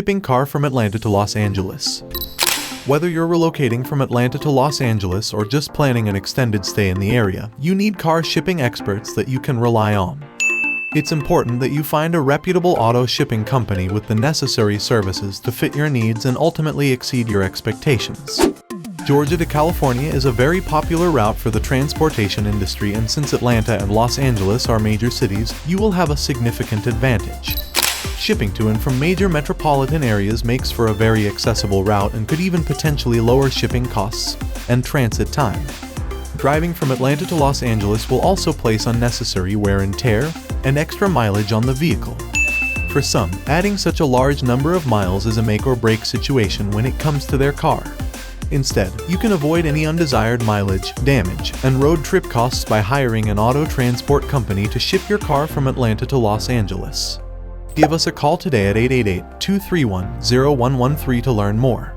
Shipping car from Atlanta to Los Angeles. Whether you're relocating from Atlanta to Los Angeles or just planning an extended stay in the area, you need car shipping experts that you can rely on. It's important that you find a reputable auto shipping company with the necessary services to fit your needs and ultimately exceed your expectations. Georgia to California is a very popular route for the transportation industry, and since Atlanta and Los Angeles are major cities, you will have a significant advantage. Shipping to and from major metropolitan areas makes for a very accessible route and could even potentially lower shipping costs and transit time. Driving from Atlanta to Los Angeles will also place unnecessary wear and tear and extra mileage on the vehicle. For some, adding such a large number of miles is a make or break situation when it comes to their car. Instead, you can avoid any undesired mileage, damage, and road trip costs by hiring an auto transport company to ship your car from Atlanta to Los Angeles. Give us a call today at 888-231-0113 to learn more.